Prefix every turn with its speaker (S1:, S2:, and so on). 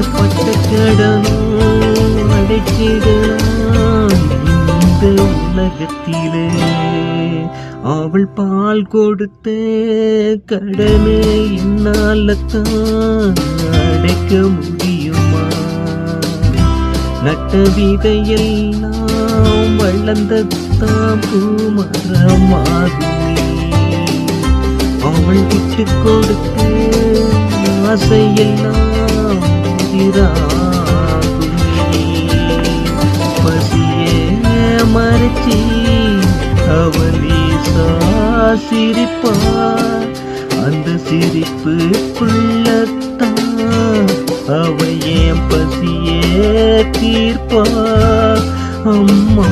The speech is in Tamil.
S1: பட்ட கடனும் அடைச்சிடலாம் இந்த உலகத்திலே. அவள் பால் கொடுத்த கடனை என்னால்தான் அடைக்க முடியுமா? நட்ட விதையெல்லாம் வளர்ந்ததாம் பூமரமாகுமே. அவள் விட்டு கொடுத்த ஆசையெல்லாம் உயிராகுமே. பசியே மறைச்சி அவளே சிரிப்பார். அந்த சிரிப்புக்குள்ளத்தான் அவ என் பசியே தீர்ப்பா. அம்மா